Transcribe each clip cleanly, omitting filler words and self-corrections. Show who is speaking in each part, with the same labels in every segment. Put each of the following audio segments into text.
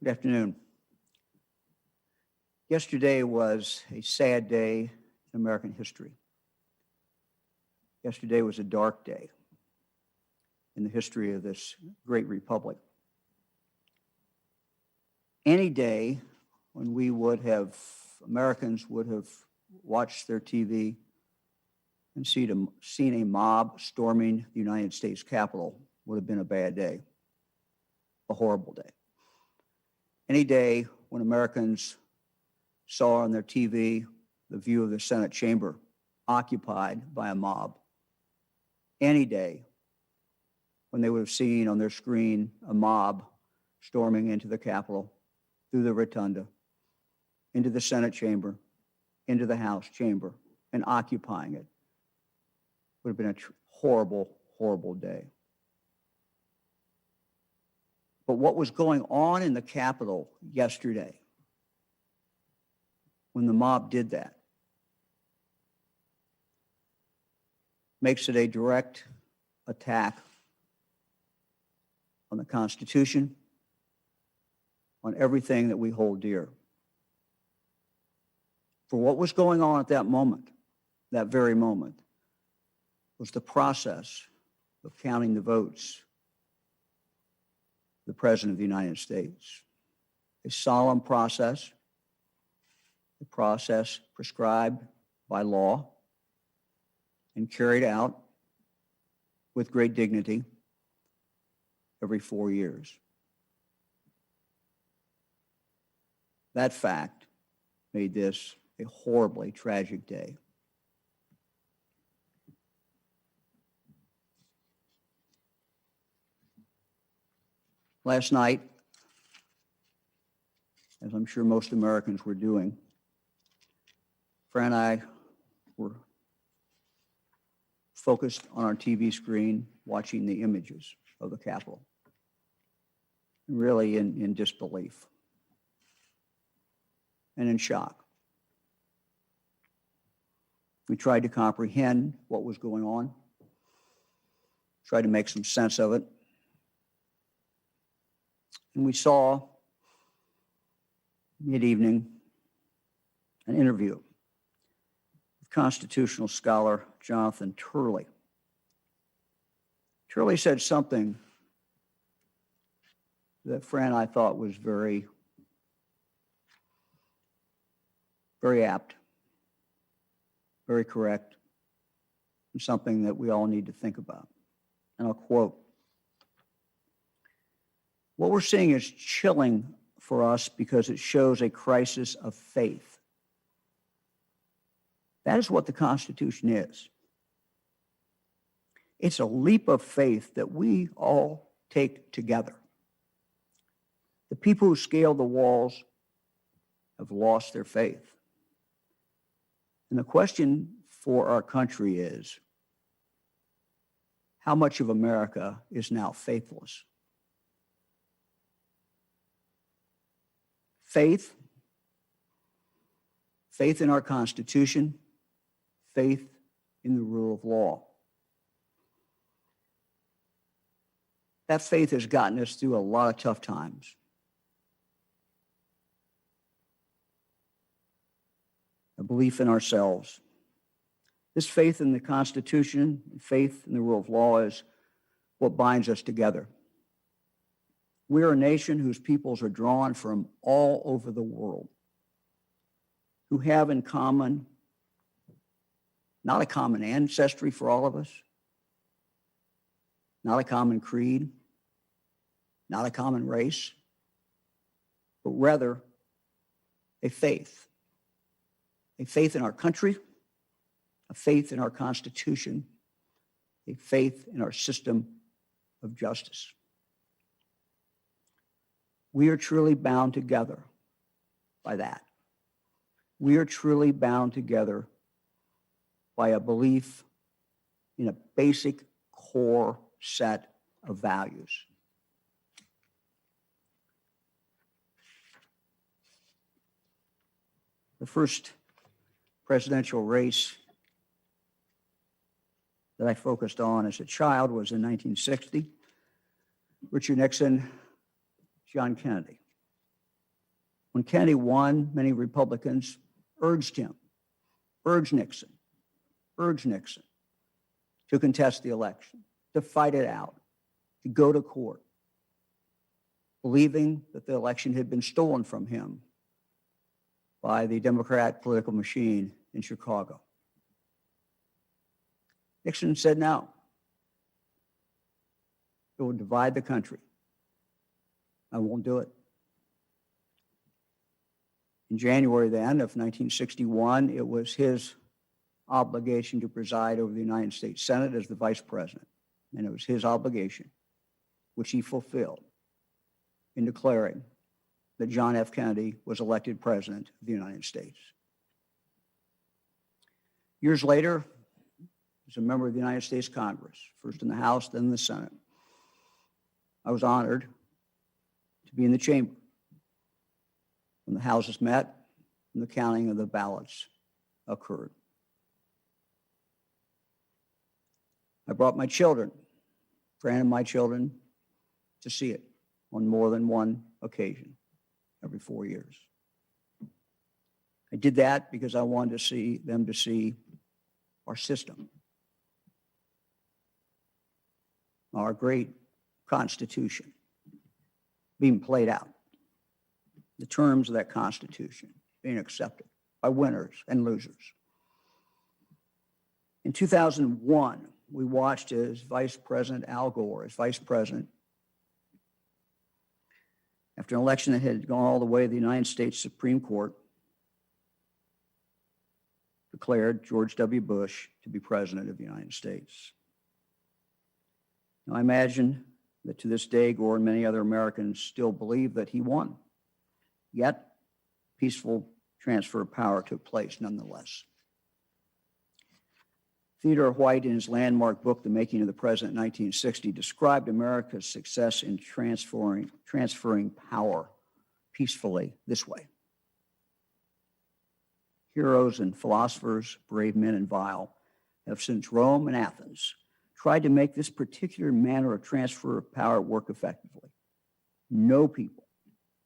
Speaker 1: Good afternoon. Yesterday was a sad day in American history. Yesterday was a dark day in the history of this great republic. Any day when Americans would have watched their TV and seen a mob storming the United States Capitol would have been a bad day, a horrible day. Any day when Americans saw on their TV the view of the Senate chamber occupied by a mob. Any day when they would have seen on their screen a mob storming into the Capitol, through the rotunda, into the Senate chamber, into the House chamber, and occupying it, would have been a horrible, horrible day. But what was going on in the Capitol yesterday, when the mob did that, makes it a direct attack on the Constitution, on everything that we hold dear. For what was going on at that moment, that very moment, was the process of counting the votes of the President of the United States. A solemn process, a process prescribed by law and carried out with great dignity every 4 years. That fact made this a horribly tragic day. Last night, as I'm sure most Americans were doing, Fran and I were focused on our TV screen, watching the images of the Capitol, really in disbelief and in shock. We tried to comprehend what was going on, tried to make some sense of it. And we saw mid-evening an interview with constitutional scholar Jonathan Turley. Turley said something that Fran and I thought was very, very apt, very correct, and something that we all need to think about. And I'll quote, "What we're seeing is chilling for us because it shows a crisis of faith." That is what the Constitution is. It's a leap of faith that we all take together. The people who scaled the walls have lost their faith. And the question for our country is, how much of America is now faithless? Faith in our Constitution, faith in the rule of law. That faith has gotten us through a lot of tough times. A belief in ourselves. This faith in the Constitution, faith in the rule of law is what binds us together. We're a nation whose peoples are drawn from all over the world, who have in common, not a common ancestry for all of us, not a common creed, not a common race, but rather a faith in our country, a faith in our Constitution, a faith in our system of justice. We are truly bound together by that. We are truly bound together by a belief in a basic core set of values. The first presidential race that I focused on as a child was in 1960. Richard Nixon, John Kennedy. When Kennedy won, many Republicans urged Nixon to contest the election, to fight it out, to go to court, believing that the election had been stolen from him by the Democrat political machine in Chicago. Nixon said no. It would divide the country. I won't do it. In January then of 1961, it was his obligation to preside over the United States Senate as the vice president. And it was his obligation, which he fulfilled, in declaring that John F. Kennedy was elected president of the United States. Years later, as a member of the United States Congress, first in the House, then in the Senate, I was honored to be in the chamber when the houses met and the counting of the ballots occurred. I brought my children, granted my children, to see it on more than one occasion every 4 years. I did that because I wanted them to see our system, our great Constitution being played out, the terms of that Constitution being accepted by winners and losers. In 2001, we watched as Vice President Al Gore, as Vice President, after an election that had gone all the way to the United States Supreme Court, declared George W. Bush to be President of the United States. Now, I imagine that to this day, Gore and many other Americans still believe that he won. Yet, peaceful transfer of power took place nonetheless. Theodore White, in his landmark book, The Making of the President in 1960, described America's success in transferring power peacefully this way. Heroes and philosophers, brave men and vile, have since Rome and Athens tried to make this particular manner of transfer of power work effectively. No people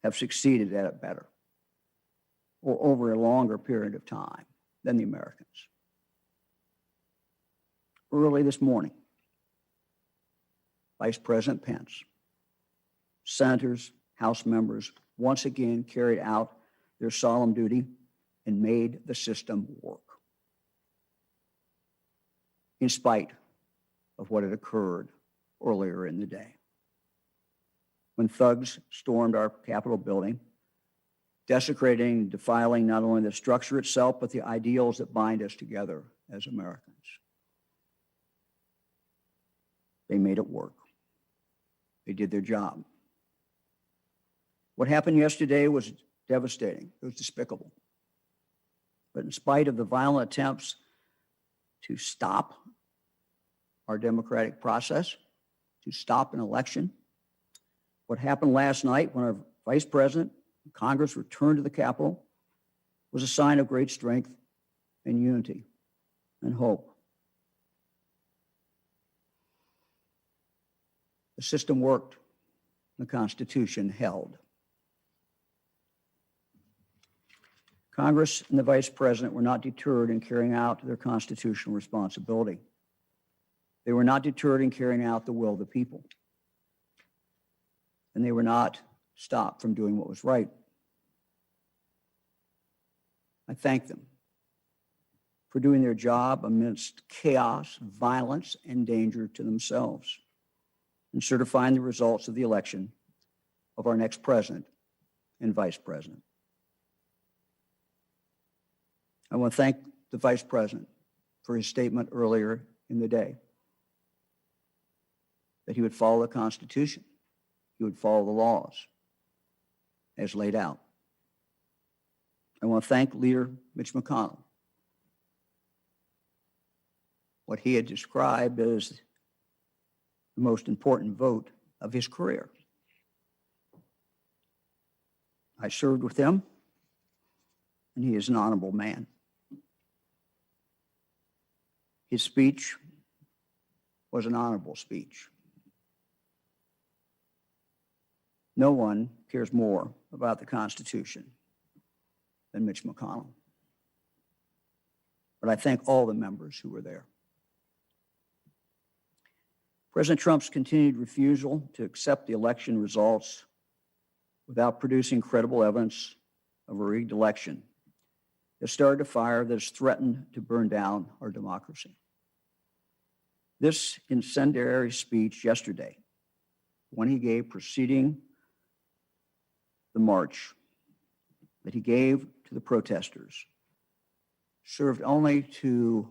Speaker 1: have succeeded at it better or over a longer period of time than the Americans. Early this morning, Vice President Pence, senators, House members once again carried out their solemn duty and made the system work, in spite of what had occurred earlier in the day, when thugs stormed our Capitol building, desecrating and defiling not only the structure itself, but the ideals that bind us together as Americans. They made it work. They did their job. What happened yesterday was devastating. It was despicable. But in spite of the violent attempts to stop our democratic process, to stop an election, what happened last night when our Vice President and Congress returned to the Capitol was a sign of great strength and unity and hope. The system worked. The Constitution held. Congress and the Vice President were not deterred in carrying out their constitutional responsibility. They were not deterred in carrying out the will of the people. And they were not stopped from doing what was right. I thank them for doing their job amidst chaos, violence, and danger to themselves, and certifying the results of the election of our next president and vice president. I want to thank the vice president for his statement earlier in the day that he would follow the Constitution, he would follow the laws as laid out. I want to thank Leader Mitch McConnell, what he had described as the most important vote of his career. I served with him, and he is an honorable man. His speech was an honorable speech. No one cares more about the Constitution than Mitch McConnell. But I thank all the members who were there. President Trump's continued refusal to accept the election results without producing credible evidence of a rigged election has started a fire that has threatened to burn down our democracy. This incendiary speech yesterday, when he gave preceding the march that he gave to the protesters, served only to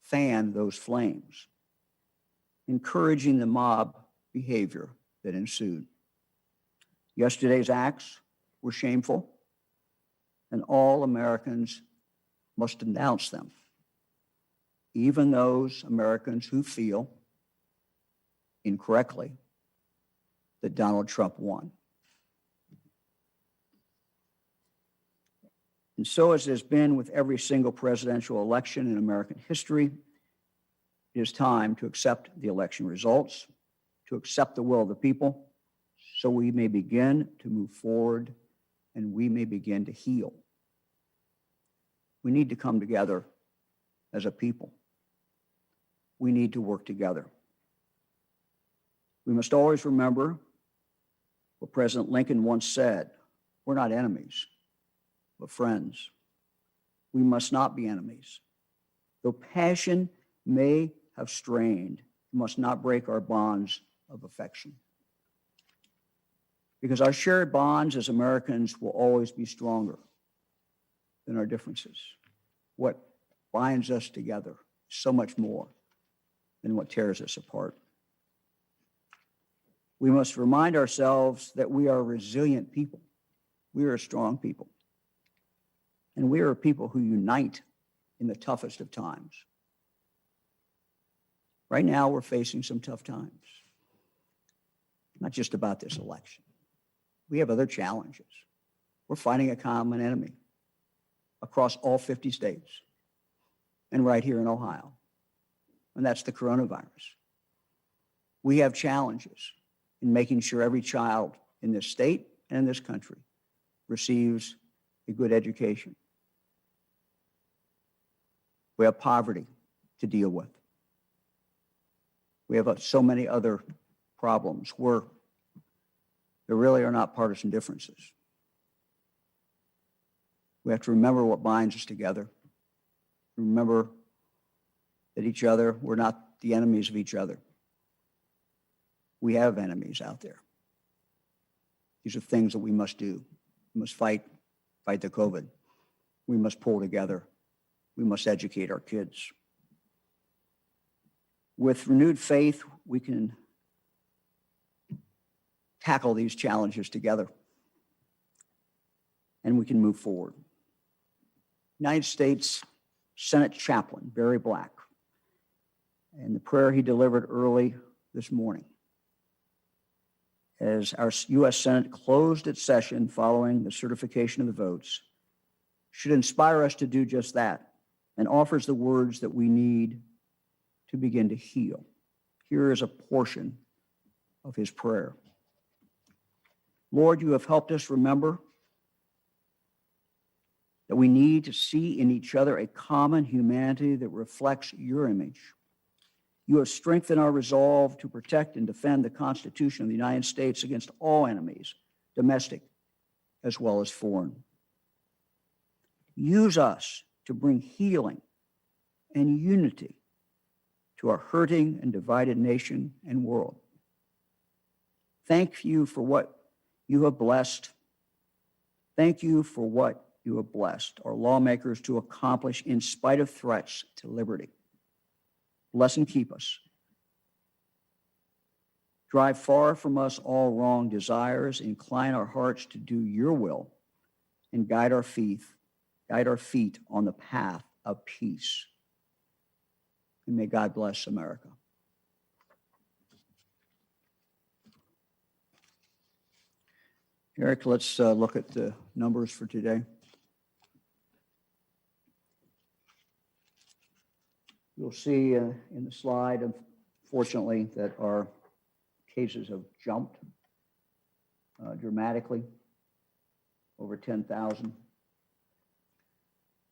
Speaker 1: fan those flames, encouraging the mob behavior that ensued. Yesterday's acts were shameful, and all Americans must denounce them, even those Americans who feel, incorrectly, that Donald Trump won. And so, as it has been with every single presidential election in American history, it is time to accept the election results, to accept the will of the people, so we may begin to move forward and we may begin to heal. We need to come together as a people. We need to work together. We must always remember what President Lincoln once said: we're not enemies, but friends. We must not be enemies. Though passion may have strained, we must not break our bonds of affection. Because our shared bonds as Americans will always be stronger than our differences. What binds us together is so much more than what tears us apart. We must remind ourselves that we are a resilient people. We are a strong people. And we are a people who unite in the toughest of times. Right now, we're facing some tough times. Not just about this election. We have other challenges. We're fighting a common enemy across all 50 states and right here in Ohio, and that's the coronavirus. We have challenges in making sure every child in this state and in this country receives a good education. We have poverty to deal with. We have so many other problems where there really are not partisan differences. We have to remember what binds us together. Remember that we're not the enemies of each other. We have enemies out there. These are things that we must do. We must fight the COVID. We must pull together. We must educate our kids. With renewed faith, we can tackle these challenges together, and we can move forward. United States Senate Chaplain Barry Black, and the prayer he delivered early this morning as our U.S. Senate closed its session following the certification of the votes, should inspire us to do just that, and offers the words that we need to begin to heal. Here is a portion of his prayer. Lord, you have helped us remember that we need to see in each other a common humanity that reflects your image. You have strengthened our resolve to protect and defend the Constitution of the United States against all enemies, domestic as well as foreign. Use us to bring healing and unity to our hurting and divided nation and world. Thank you for what you have blessed. Thank you for what you have blessed our lawmakers to accomplish in spite of threats to liberty. Bless and keep us. Drive far from us all wrong desires. Incline our hearts to do your will and guide our feet on the path of peace. And may God bless America. Eric, let's look at the numbers for today. You'll see in the slide, unfortunately, that our cases have jumped dramatically. over 10,000,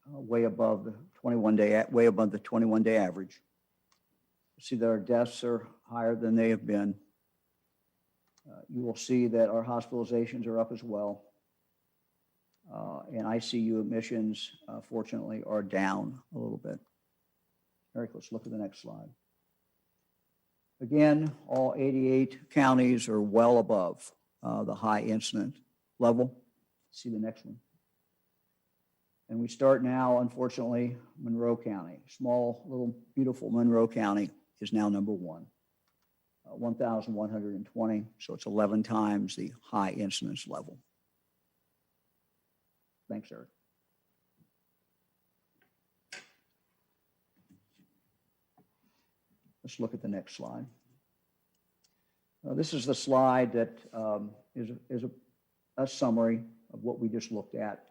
Speaker 1: way above the 21-day average. See that our deaths are higher than they have been. You will see that our hospitalizations are up as well. And ICU admissions, fortunately, are down a little bit. Eric, let's look at the next slide. Again, all 88 counties are well above the high incident level. See the next one. And we start now, unfortunately, Monroe County. Small, little, beautiful Monroe County is now number one, 1,120. So it's 11 times the high incidence level. Thanks, Eric. Let's look at the next slide. This is the slide that is a summary of what we just looked at.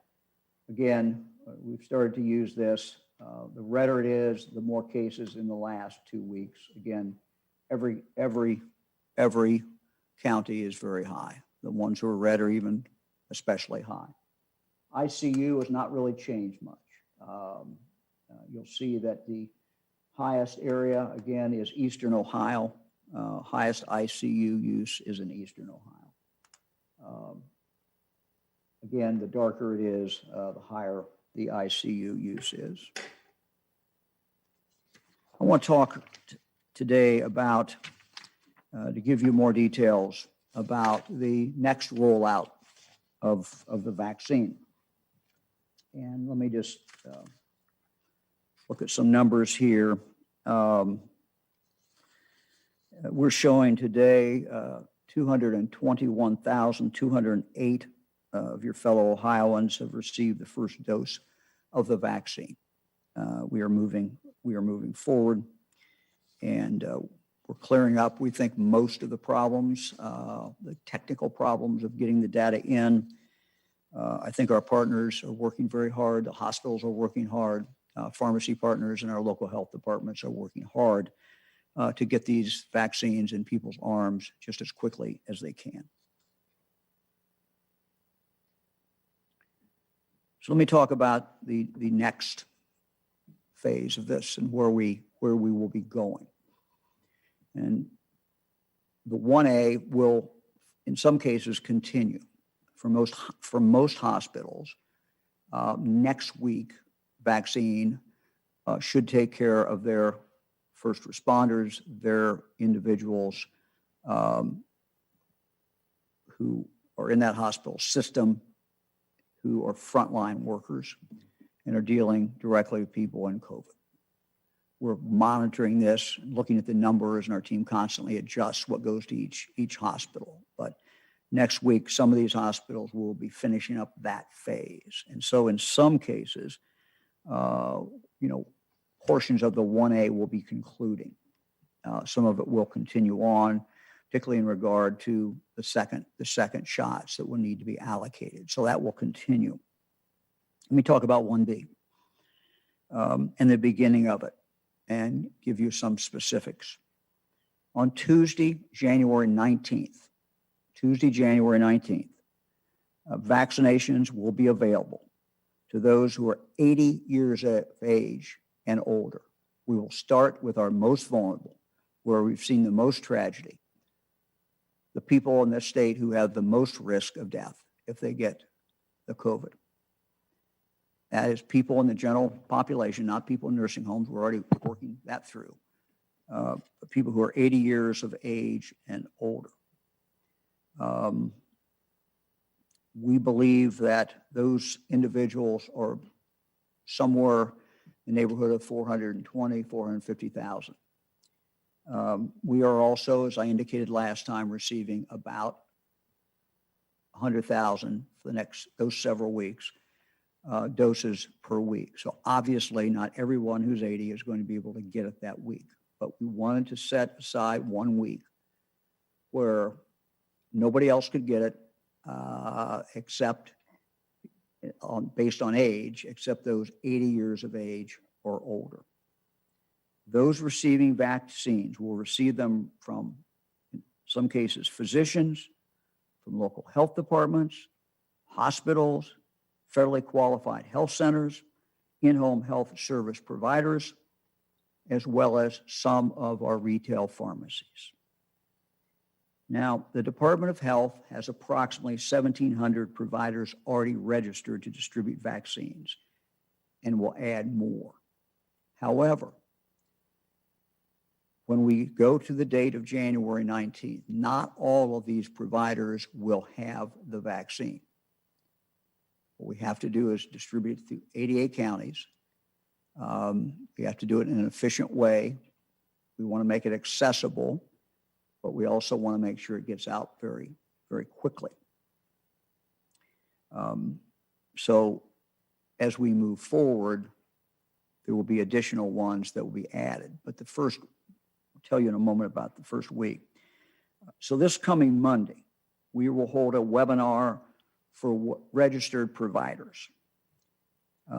Speaker 1: Again, we've started to use this. The redder it is, the more cases in the last 2 weeks. Again, every county is very high. The ones who are red are even especially high. ICU has not really changed much. You'll see that the highest area, again, is Eastern Ohio. Highest ICU use is in Eastern Ohio. Again, the darker it is, the higher the ICU use is. I want to talk today about, to give you more details about the next rollout of the vaccine. And let me just look at some numbers here. We're showing today 221,208 of your fellow Ohioans have received the first dose of the vaccine. We are moving forward, and we're clearing up, we think, most of the problems, the technical problems of getting the data in. I think our partners are working very hard. The hospitals are working hard. Pharmacy partners and our local health departments are working hard to get these vaccines in people's arms just as quickly as they can. So let me talk about the next phase of this and where we will be going. And the 1A will, in some cases, continue. For most hospitals, next week, vaccine should take care of their first responders, their individuals who are in that hospital system, who are frontline workers and are dealing directly with people in COVID. We're monitoring this, looking at the numbers, and our team constantly adjusts what goes to each hospital. But next week, some of these hospitals will be finishing up that phase. And so in some cases, portions of the 1A will be concluding. Some of it will continue on, particularly in regard to the second shots that will need to be allocated. So that will continue. Let me talk about 1B and the beginning of it and give you some specifics. On Tuesday, January 19th, vaccinations will be available to those who are 80 years of age and older. We will start with our most vulnerable, where we've seen the most tragedy, the people in this state who have the most risk of death if they get the COVID. That is people in the general population, not people in nursing homes. We're already working that through. But people who are 80 years of age and older. We believe that those individuals are somewhere in the neighborhood of 420, 450,000. We are also, as I indicated last time, receiving about 100,000 for those several weeks, doses per week. So obviously not everyone who's 80 is going to be able to get it that week, but we wanted to set aside 1 week where nobody else could get it except based on age, except those 80 years of age or older. Those receiving vaccines will receive them from, in some cases, physicians, from local health departments, hospitals, federally qualified health centers, in-home health service providers, as well as some of our retail pharmacies. Now, the Department of Health has approximately 1,700 providers already registered to distribute vaccines and will add more. However, when we go to the date of January 19th, not all of these providers will have the vaccine. What we have to do is distribute it through 88 counties. We have to do it in an efficient way. We want to make it accessible, but we also want to make sure it gets out very, very quickly. So as we move forward, there will be additional ones that will be added. But the first, I'll tell you in a moment about the first week. So this coming Monday, we will hold a webinar for registered providers.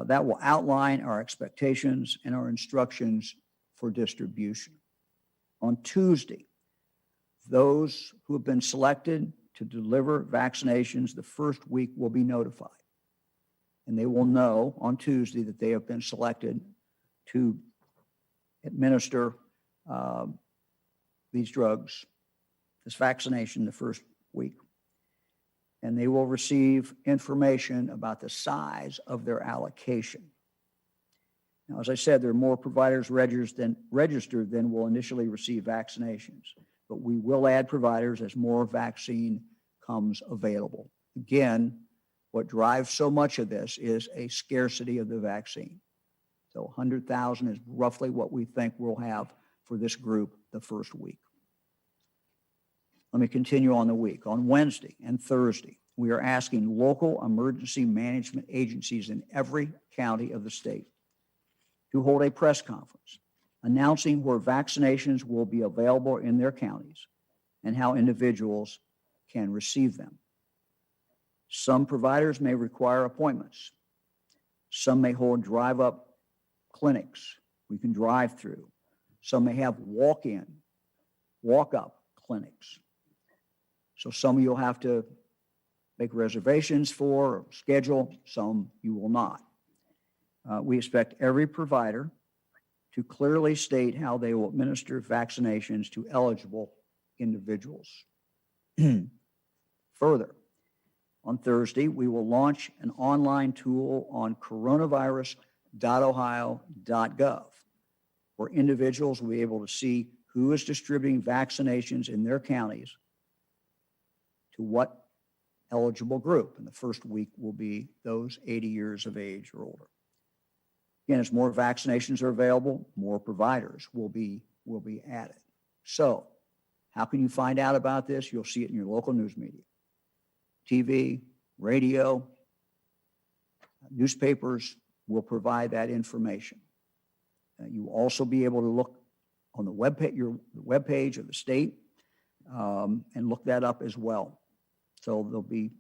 Speaker 1: That will outline our expectations and our instructions for distribution. On Tuesday, those who have been selected to deliver vaccinations the first week will be notified. And they will know on Tuesday that they have been selected to administer these drugs, this vaccination the first week. And they will receive information about the size of their allocation. Now, as I said, there are more providers registered than will initially receive vaccinations, but we will add providers as more vaccine comes available. Again, what drives so much of this is a scarcity of the vaccine. So 100,000 is roughly what we think we'll have for this group the first week. Let me continue on the week. On Wednesday and Thursday, we are asking local emergency management agencies in every county of the state to hold a press conference announcing where vaccinations will be available in their counties and how individuals can receive them. Some providers may require appointments. Some may hold drive-up clinics we can drive through. Some may have walk-in, walk-up clinics. So some you'll have to make reservations for or schedule, some you will not. We expect every provider to clearly state how they will administer vaccinations to eligible individuals. Further, on Thursday, we will launch an online tool on coronavirus.ohio.gov, where individuals will be able to see who is distributing vaccinations in their counties to what eligible group. And the first week will be those 80 years of age or older. Again, as more vaccinations are available, more providers will be added. So how can you find out about this? You'll see it in your local news media. TV, radio, newspapers will provide that information. You will also be able to look on the webpage of the state and look that up as well. So there'll be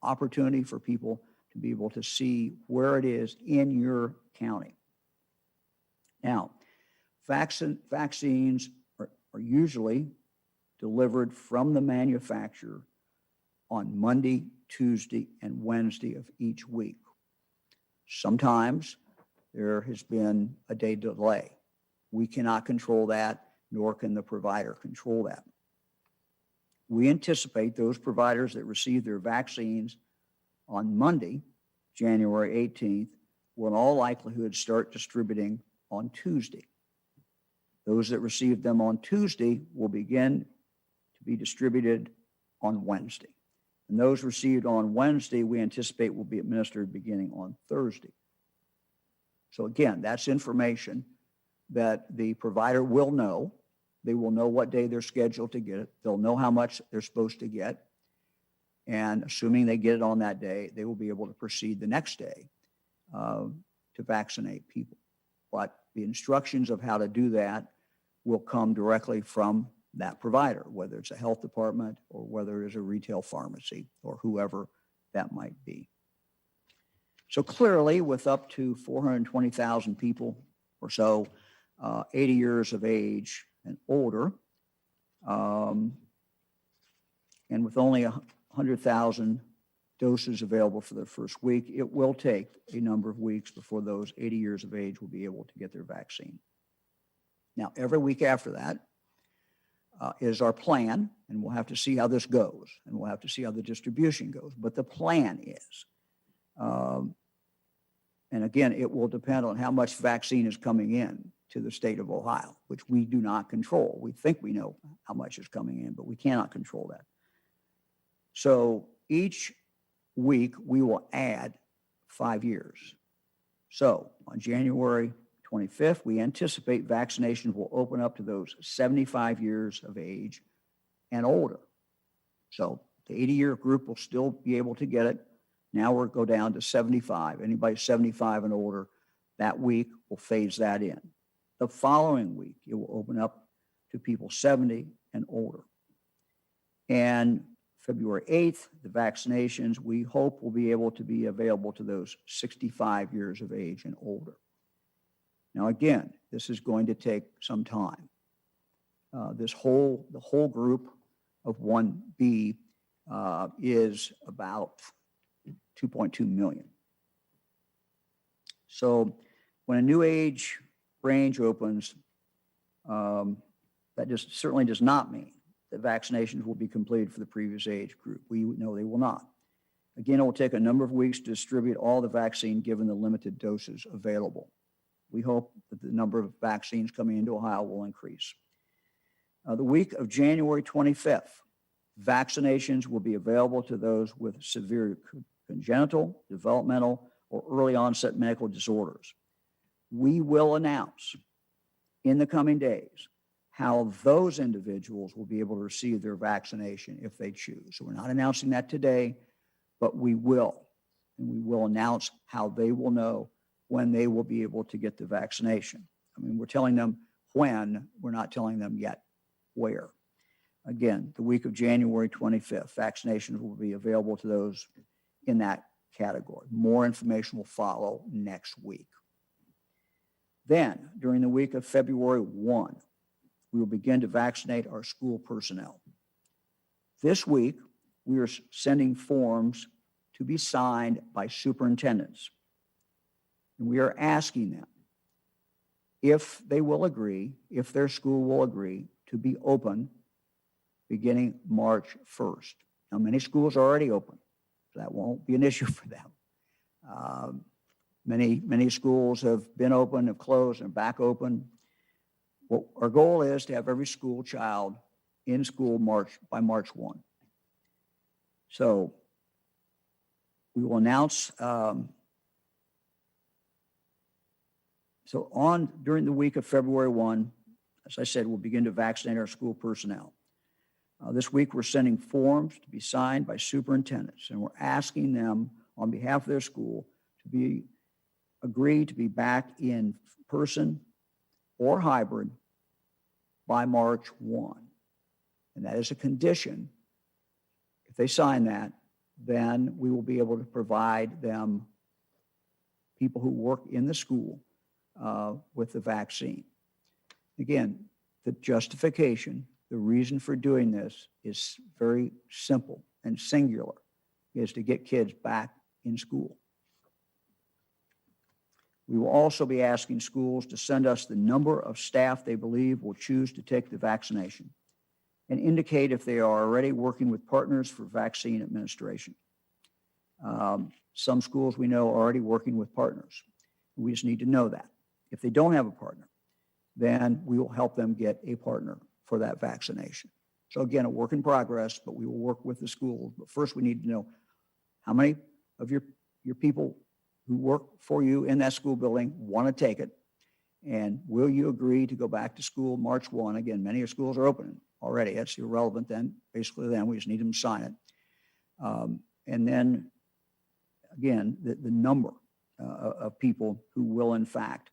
Speaker 1: opportunity for people to be able to see where it is in your county. Now, vaccines are usually delivered from the manufacturer on Monday, Tuesday, and Wednesday of each week. Sometimes there has been a day delay. We cannot control that, nor can the provider control that. We anticipate those providers that receive their vaccines on Monday, January 18th, will in all likelihood start distributing on Tuesday. Those that receive them on Tuesday will begin to be distributed on Wednesday. And those received on Wednesday, we anticipate will be administered beginning on Thursday. So again, that's information that the provider will know. They will know what day they're scheduled to get it. They'll know how much they're supposed to get. And assuming they get it on that day, they will be able to proceed the next day to vaccinate people. But the instructions of how to do that will come directly from that provider, whether it's a health department or whether it's a retail pharmacy or whoever that might be. So clearly, with up to 420,000 people or so, 80 years of age and older, and with only 100,000 doses available for the first week. It will take a number of weeks before those 80 years of age will be able to get their vaccine. Now, every week after that is our plan, and we'll have to see how this goes, and we'll have to see how the distribution goes. But the plan is, and again, it will depend on how much vaccine is coming in to the state of Ohio, which we do not control. We think we know how much is coming in, but we cannot control that. So each week we will add 5 years. So on January 25th, we anticipate vaccinations will open up to those 75 years of age and older. So the 80-year group will still be able to get it. Now we'll go down to 75. Anybody 75 and older, that week we'll phase that in. The following week, it will open up to people 70 and older. And February 8th, the vaccinations, we hope, will be able to be available to those 65 years of age and older. Now, again, this is going to take some time. The whole group of 1B is about 2.2 million. So when a new age range opens, that just certainly does not mean that vaccinations will be completed for the previous age group. We know they will not. Again, it will take a number of weeks to distribute all the vaccine given the limited doses available. We hope that the number of vaccines coming into Ohio will increase. The week of January 25th, vaccinations will be available to those with severe congenital, developmental, or early onset medical disorders. We will announce in the coming days how those individuals will be able to receive their vaccination if they choose. So we're not announcing that today, but we will. And we will announce how they will know when they will be able to get the vaccination. I mean, we're telling them when, we're not telling them yet where. Again, the week of January 25th, vaccinations will be available to those in that category. More information will follow next week. Then, during the week of February 1, we will begin to vaccinate our school personnel. This week, we are sending forms to be signed by superintendents. And we are asking them if they will agree, if their school will agree to be open beginning March 1st. Now, many schools are already open, so that won't be an issue for them. Many schools have been open, have closed, and back open. Well, our goal is to have every school child in school by March 1. So we will announce, during the week of February 1, as I said, we'll begin to vaccinate our school personnel. This week, we're sending forms to be signed by superintendents, and we're asking them on behalf of their school to agree to be back in person or hybrid by March 1. And that is a condition. If they sign that, then we will be able to provide them people who work in the school with the vaccine. Again, the justification, the reason for doing this is very simple and singular, is to get kids back in school. We will also be asking schools to send us the number of staff they believe will choose to take the vaccination and indicate if they are already working with partners for vaccine administration. Some schools we know are already working with partners. We just need to know that. If they don't have a partner, then we will help them get a partner for that vaccination. So again, a work in progress, but we will work with the schools. But first we need to know how many of your people who work for you in that school building want to take it, and will you agree to go back to school March 1? Again, many of schools are open already. That's irrelevant then. Basically then, we just need them to sign it. And then, again, the number of people who will in fact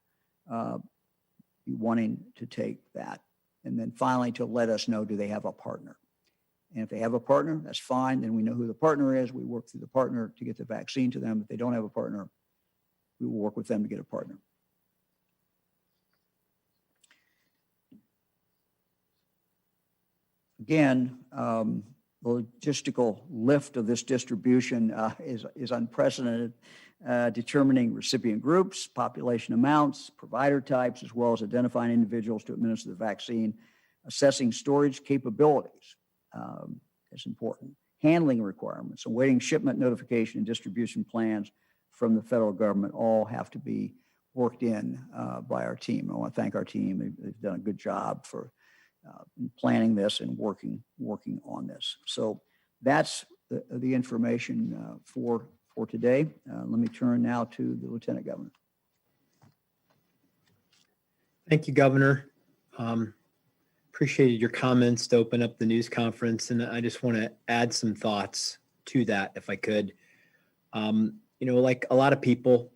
Speaker 1: be wanting to take that. And then finally, to let us know, do they have a partner? And if they have a partner, that's fine. Then we know who the partner is. We work through the partner to get the vaccine to them. If they don't have a partner, we will work with them to get a partner. Again, The logistical lift of this distribution is unprecedented, determining recipient groups, population amounts, provider types, as well as identifying individuals to administer the vaccine, assessing storage capabilities is important, handling requirements, awaiting shipment notification and distribution plans from the federal government all have to be worked in by our team. I want to thank our team. They've done a good job for planning this and working on this. So that's the information for today. Let me turn now to the Lieutenant Governor.
Speaker 2: Thank you, Governor. Appreciated your comments to open up the news conference, and I just want to add some thoughts to that, if I could. Like a lot of people,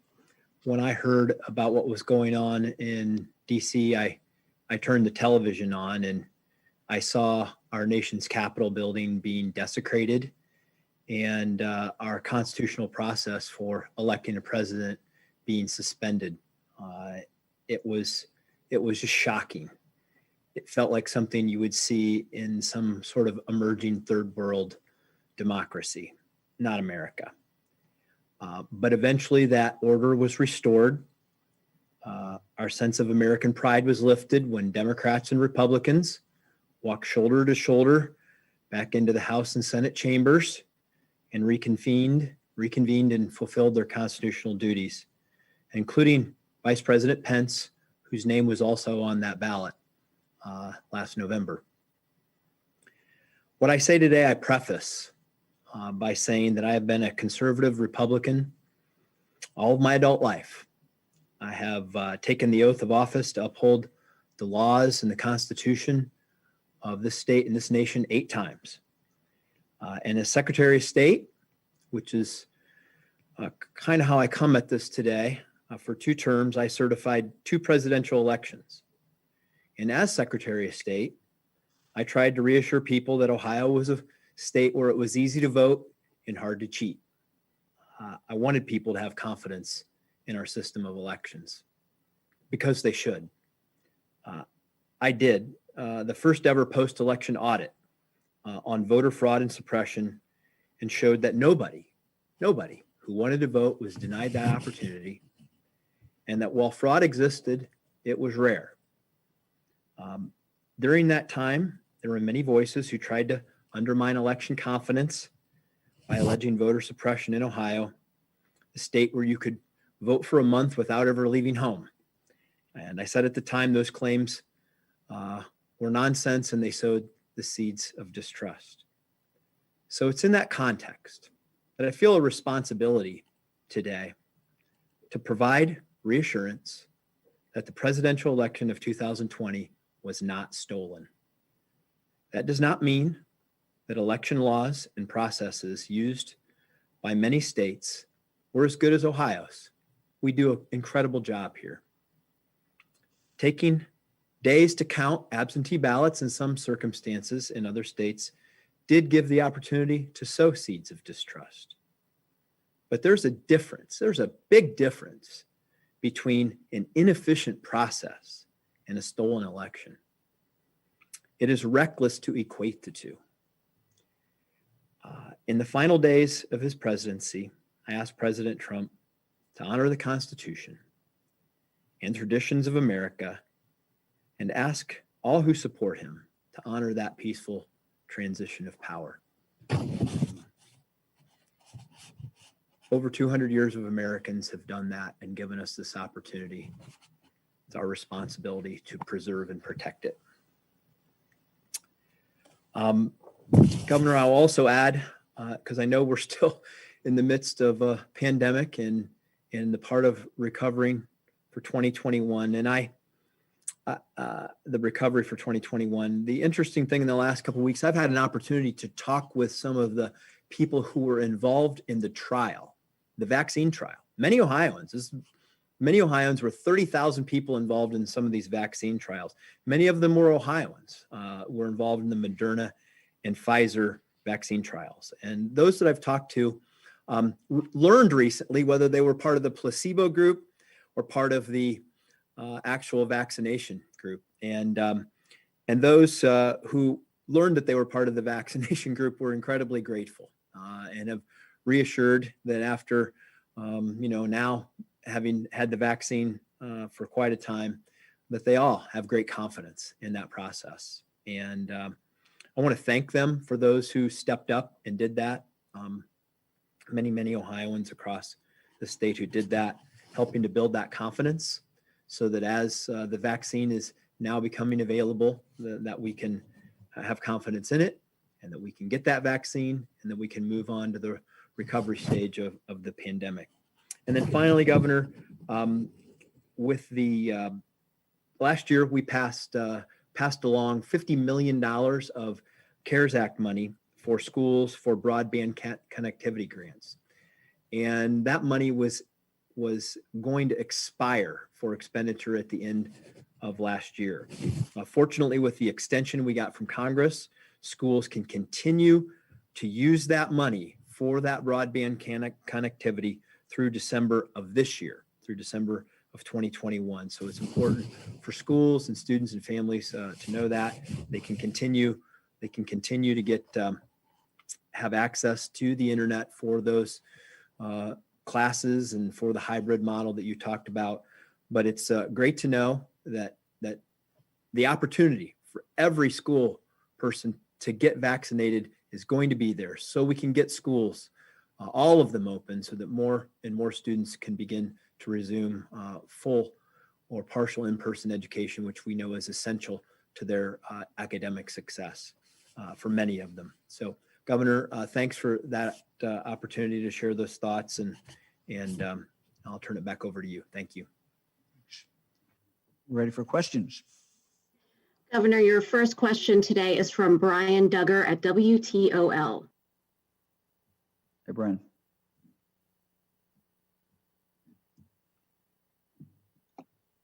Speaker 2: when I heard about what was going on in DC, I turned the television on and I saw our nation's Capitol building being desecrated and our constitutional process for electing a president being suspended. It was just shocking. It felt like something you would see in some sort of emerging third world democracy, not America. But eventually that order was restored. Our sense of American pride was lifted when Democrats and Republicans walked shoulder to shoulder back into the House and Senate chambers and reconvened and fulfilled their constitutional duties, including Vice President Pence, whose name was also on that ballot last November. What I say today, I preface by saying that I have been a conservative Republican all of my adult life. I have taken the oath of office to uphold the laws and the Constitution of this state and this nation 8 times. And as Secretary of State, which is kind of how I come at this today, for 2 terms, I certified 2 presidential elections. And as Secretary of State, I tried to reassure people that Ohio was a state where it was easy to vote and hard to cheat. I wanted people to have confidence in our system of elections because they should. I did the first ever post-election audit on voter fraud and suppression and showed that nobody who wanted to vote was denied that opportunity, and that while fraud existed, it was rare. During that time, there were many voices who tried to undermine election confidence by alleging voter suppression in Ohio, a state where you could vote for a month without ever leaving home. And I said at the time, those claims were nonsense and they sowed the seeds of distrust. So it's in that context that I feel a responsibility today to provide reassurance that the presidential election of 2020 was not stolen. That does not mean that election laws and processes used by many states were as good as Ohio's. We do an incredible job here. Taking days to count absentee ballots in some circumstances in other states did give the opportunity to sow seeds of distrust. But there's a difference. There's a big difference between an inefficient process and a stolen election. It is reckless to equate the two. In the final days of his presidency, I asked President Trump to honor the Constitution and traditions of America and ask all who support him to honor that peaceful transition of power. Over 200 years of Americans have done that and given us this opportunity. It's our responsibility to preserve and protect it. Governor, I'll also add, because I know we're still in the midst of a pandemic and the part of recovering for 2021, and the recovery for 2021. The interesting thing in the last couple of weeks, I've had an opportunity to talk with some of the people who were involved in the trial, the vaccine trial. Many Ohioans were 30,000 people involved in some of these vaccine trials. Many of them were Ohioans, were involved in the Moderna and Pfizer vaccine trials. And those that I've talked to learned recently whether they were part of the placebo group or part of the actual vaccination group. And those who learned that they were part of the vaccination group were incredibly grateful and have reassured that after, now having had the vaccine for quite a time, that they all have great confidence in that process. And I want to thank them for those who stepped up and did that. Many Ohioans across the state who did that, helping to build that confidence so that as the vaccine is now becoming available, that we can have confidence in it and that we can get that vaccine and that we can move on to the recovery stage of the pandemic. And then finally, Governor, with the last year, we passed along $50 million of CARES Act money for schools for broadband connectivity grants. And that money was going to expire for expenditure at the end of last year. Fortunately, with the extension we got from Congress, schools can continue to use that money for that broadband connectivity through December of this year, through December of 2021. So it's important for schools and students and families to know that they can continue to get have access to the internet for those classes and for the hybrid model that you talked about. But it's great to know that the opportunity for every school person to get vaccinated is going to be there, so we can get schools, all of them, open, so that more and more students can begin to resume full or partial in-person education, which we know is essential to their academic success for many of them. So, Governor, thanks for that opportunity to share those thoughts, and I'll turn it back over to you. Thank you.
Speaker 1: Ready for questions?
Speaker 3: Governor, your first question today is from Brian Duggar at WTOL.
Speaker 1: Hey, Brian.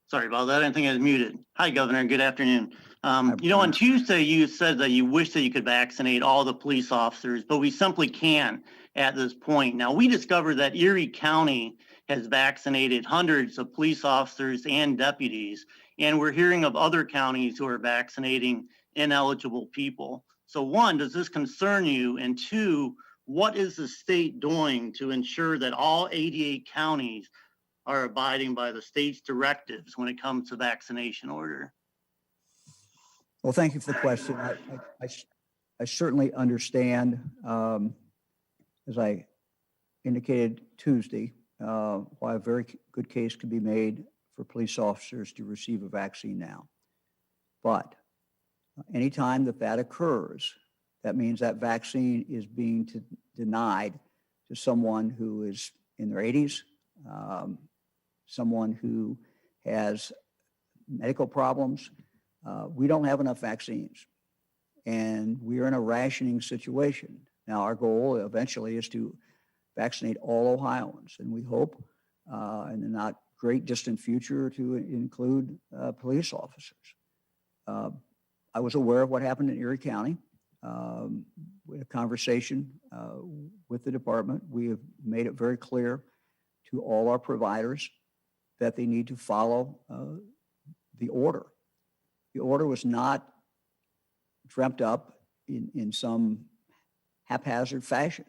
Speaker 4: Sorry about that. I didn't think I was muted. Hi, Governor. Good afternoon.
Speaker 1: Hi,
Speaker 4: On Tuesday, you said that you wish that you could vaccinate all the police officers, but we simply can't at this point. Now, we discovered that Erie County has vaccinated hundreds of police officers and deputies, and we're hearing of other counties who are vaccinating ineligible people. So one, does this concern you? And two, what is the state doing to ensure that all 88 counties are abiding by the state's directives when it comes to vaccination order?
Speaker 1: Well, thank you for the question. I certainly understand, as I indicated Tuesday, why a very good case could be made for police officers to receive a vaccine now. But anytime that occurs, that means that vaccine is being denied to someone who is in their 80s, someone who has medical problems. We don't have enough vaccines, and we're in a rationing situation. Now, our goal eventually is to vaccinate all Ohioans, and we hope in the not great distant future to include police officers. I was aware of what happened in Erie County. We had a conversation with the department. We have made it very clear to all our providers that they need to follow the order. The order was not dreamt up in some haphazard fashion.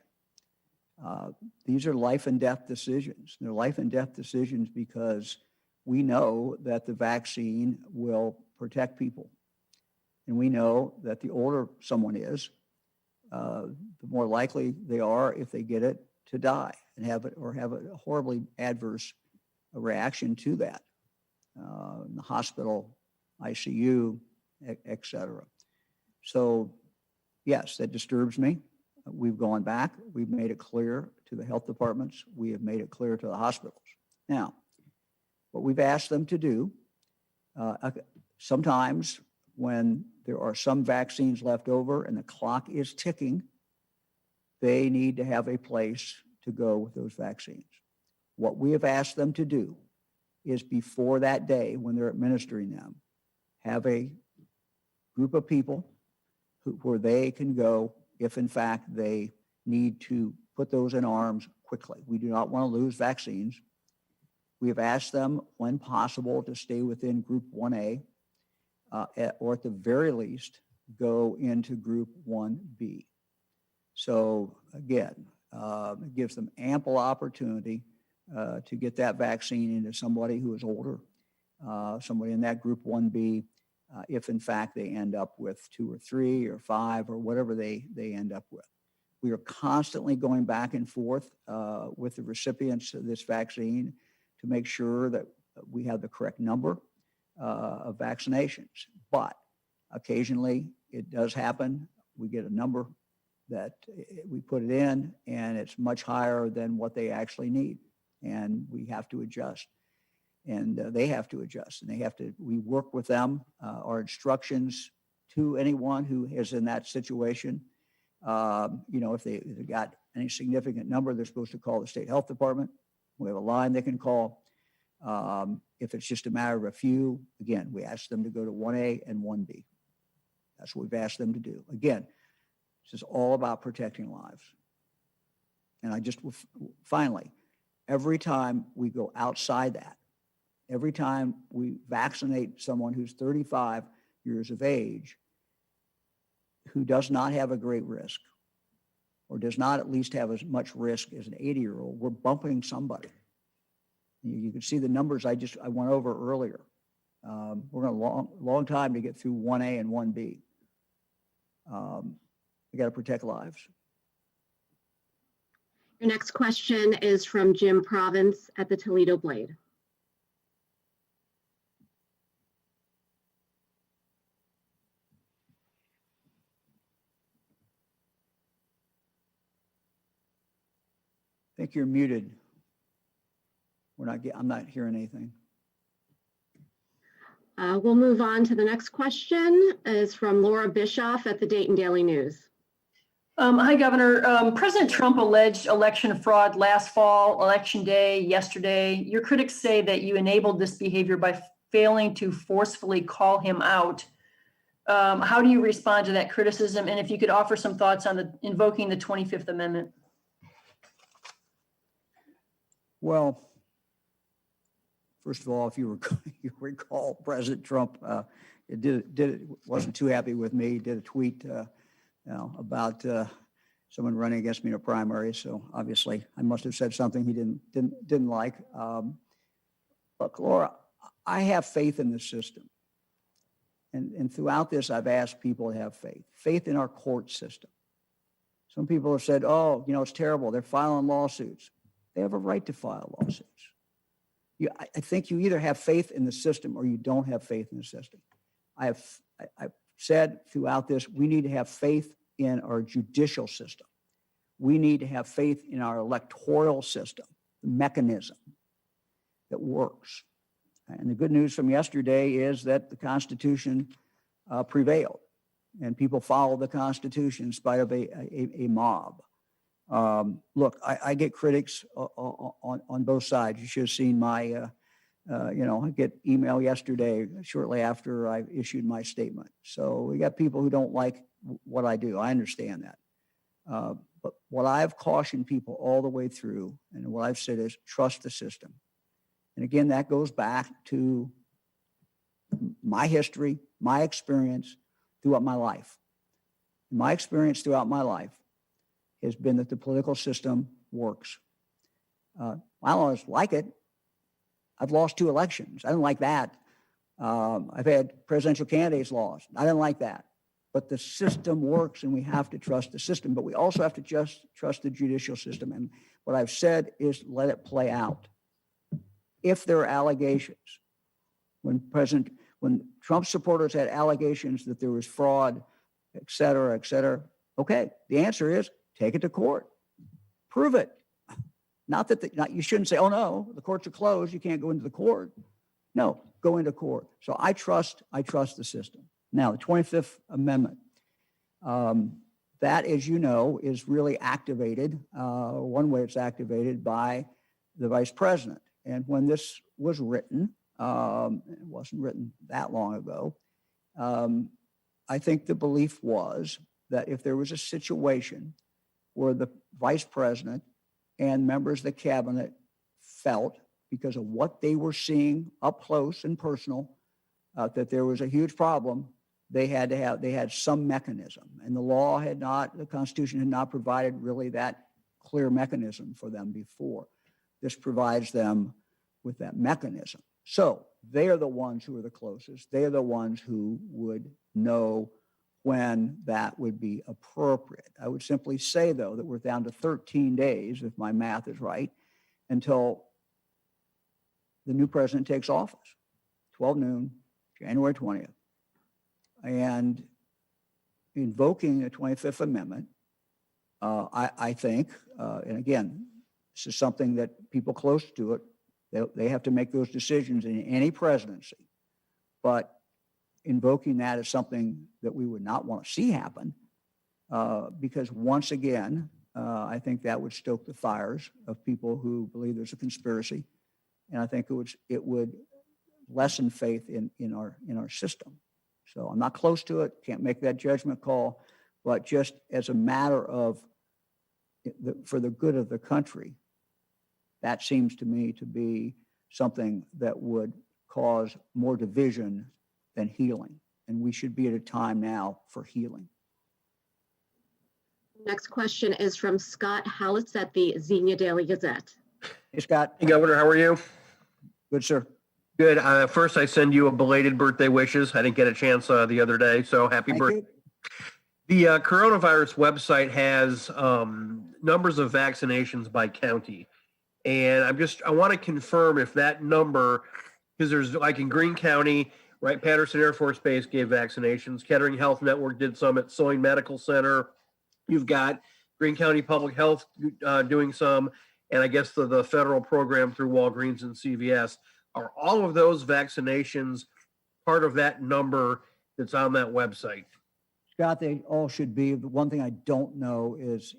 Speaker 1: These are life and death decisions. They're life and death decisions because we know that the vaccine will protect people. And we know that the older someone is, the more likely they are, if they get it, to die and have a horribly adverse reaction to that in the hospital, ICU, et cetera. So yes, that disturbs me. We've gone back. We've made it clear to the health departments. We have made it clear to the hospitals. Now, what we've asked them to do, sometimes when there are some vaccines left over and the clock is ticking, they need to have a place to go with those vaccines. What we have asked them to do is before that day when they're administering them, have a group of people where they can go if in fact they need to put those in arms quickly. We do not want to lose vaccines. We have asked them when possible to stay within group 1A, or at the very least, go into Group 1B. So again, it gives them ample opportunity to get that vaccine into somebody who is older, somebody in that Group 1B, if in fact they end up with 2 or 3 or 5 or whatever they end up with. We are constantly going back and forth with the recipients of this vaccine to make sure that we have the correct number of vaccinations. But occasionally it does happen. We get a number that we put it in and it's much higher than what they actually need. And we have to adjust. And they have to adjust. And we work with them. Our instructions to anyone who is in that situation, if they got any significant number, they're supposed to call the state health department. We have a line they can call. If it's just a matter of a few, again, we ask them to go to 1A and 1B. That's what we've asked them to do. Again, this is all about protecting lives. And finally, every time we go outside that, every time we vaccinate someone who's 35 years of age, who does not have a great risk, or does not at least have as much risk as an 80-year-old, we're bumping somebody. You can see the numbers I went over earlier. We're going a long time to get through 1A and 1B. We got to protect lives.
Speaker 3: Your next question is from Jim Province at the Toledo Blade.
Speaker 1: I think you're muted. I'm not hearing anything.
Speaker 3: We'll move on to the next question. Is from Laura Bischoff at the Dayton Daily News.
Speaker 5: Hi, Governor. President Trump alleged election fraud last fall, election day, yesterday. Your critics say that you enabled this behavior by failing to forcefully call him out. How do you respond to that criticism? And if you could offer some thoughts on invoking the 25th Amendment.
Speaker 1: Well, first of all, if you recall, President Trump wasn't too happy with me. Did a tweet, about someone running against me in a primary. So obviously, I must have said something he didn't like. Look, Laura, I have faith in the system, and throughout this, I've asked people to have faith in our court system. Some people have said, "Oh, it's terrible. They're filing lawsuits." They have a right to file lawsuits. I think you either have faith in the system or you don't have faith in the system. I've said throughout this, we need to have faith in our judicial system. We need to have faith in our electoral system, the mechanism that works. And the good news from yesterday is that the Constitution prevailed and people followed the Constitution in spite of a mob. Look, I get critics on both sides. You should have seen my, I get email yesterday shortly after I issued my statement. So we got people who don't like what I do. I understand that. But what I've cautioned people all the way through, and what I've said is trust the system. And again, that goes back to my history, my experience throughout my life. My experience throughout my life has been that the political system works. I don't always like it. I've lost 2 elections. I didn't like that. I've had presidential candidates lost. I didn't like that. But the system works and we have to trust the system. But we also have to just trust the judicial system. And what I've said is let it play out. If there are allegations, when Trump supporters had allegations that there was fraud, et cetera, okay, the answer is take it to court. Prove it. Not you shouldn't say, oh no, the courts are closed, you can't go into the court. No, go into court. So I trust the system. Now, the 25th Amendment, that, as you know, is really activated. One way it's activated by the vice president. And when this was written, it wasn't written that long ago, I think the belief was that if there was a situation where the vice president and members of the cabinet felt, because of what they were seeing up close and personal, that there was a huge problem, they had some mechanism, and the Constitution had not provided really that clear mechanism for them before. This provides them with that mechanism. So they are the ones who are the closest. They are the ones who would know when that would be appropriate. I would simply say, though, that we're down to 13 days, if my math is right, until the new president takes office, 12 noon, January 20th. And invoking the 25th Amendment, I think, and again, this is something that people close to it, they have to make those decisions in any presidency. But invoking that is something that we would not want to see happen, because once again, I think that would stoke the fires of people who believe there's a conspiracy, and I think it would lessen faith in our system. So I'm not close to it, can't make that judgment call, but just as a matter of for the good of the country, that seems to me to be something that would cause more division than healing. And we should be at a time now for healing.
Speaker 3: Next question is from Scott Hallis at the Xenia Daily Gazette.
Speaker 1: Hey, Scott.
Speaker 6: Hey, Governor, how are you?
Speaker 1: Good, sir.
Speaker 6: Good. First, I send you a belated birthday wishes. I didn't get a chance the other day, so happy
Speaker 1: Thank
Speaker 6: birthday.
Speaker 1: you.
Speaker 6: The coronavirus website has numbers of vaccinations by county. And I want to confirm if that number, because there's like in Greene County, right, Patterson Air Force Base gave vaccinations. Kettering Health Network did some at Soin Medical Center. You've got Greene County Public Health doing some, and I guess the federal program through Walgreens and CVS. Are all of those vaccinations part of that number that's on that website?
Speaker 1: Scott, they all should be. The one thing I don't know is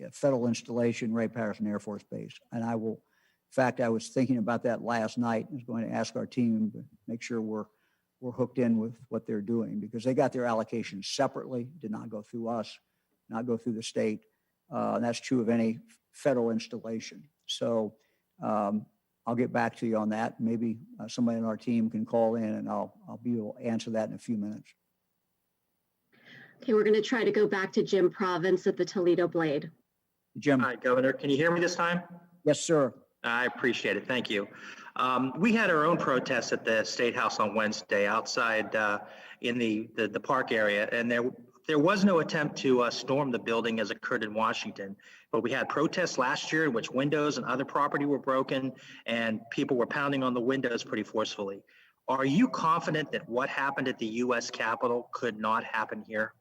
Speaker 1: a federal installation, right, Patterson Air Force Base. And I will, in fact, I was thinking about that last night. I was going to ask our team to make sure we're hooked in with what they're doing, because they got their allocations separately, did not go through us, not go through the state. And that's true of any federal installation. So I'll get back to you on that. Maybe somebody on our team can call in, and I'll be able to answer that in a few minutes.
Speaker 3: Okay, we're going to try to go back to Jim Province at the Toledo Blade.
Speaker 1: Jim.
Speaker 7: Hi, Governor. Can you hear me this time?
Speaker 1: Yes, sir.
Speaker 7: I appreciate it. Thank you. We had our own protest at the State House on Wednesday outside in the park area, and there was no attempt to storm the building as occurred in Washington. But we had protests last year in which windows and other property were broken, and people were pounding on the windows pretty forcefully. Are you confident that what happened at the U.S. Capitol could not happen here?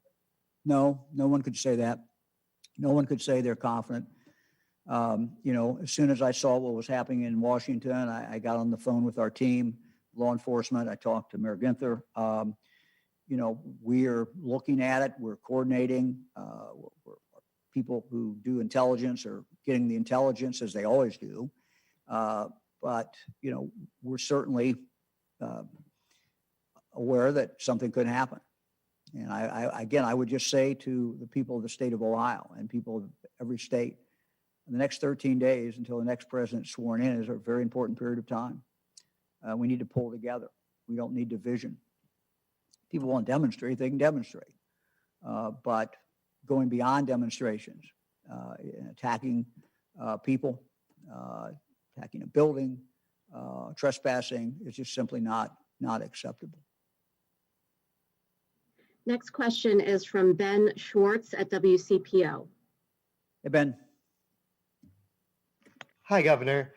Speaker 1: No, no one could say that. No one could say they're confident. As soon as I saw what was happening in Washington, I got on the phone with our team, law enforcement. I talked to Mayor Ginther. We're looking at it. We're coordinating. People who do intelligence are getting the intelligence, as they always do. But we're certainly aware that something could happen. And I would just say to the people of the state of Ohio and people of every state, the next 13 days until the next president is sworn in is a very important period of time. We need to pull together. We don't need division. People want to demonstrate, they can demonstrate. But going beyond demonstrations, attacking people, attacking a building, trespassing is just simply not acceptable.
Speaker 3: Next question is from Ben Schwartz at WCPO.
Speaker 1: Hey, Ben.
Speaker 8: Hi, Governor.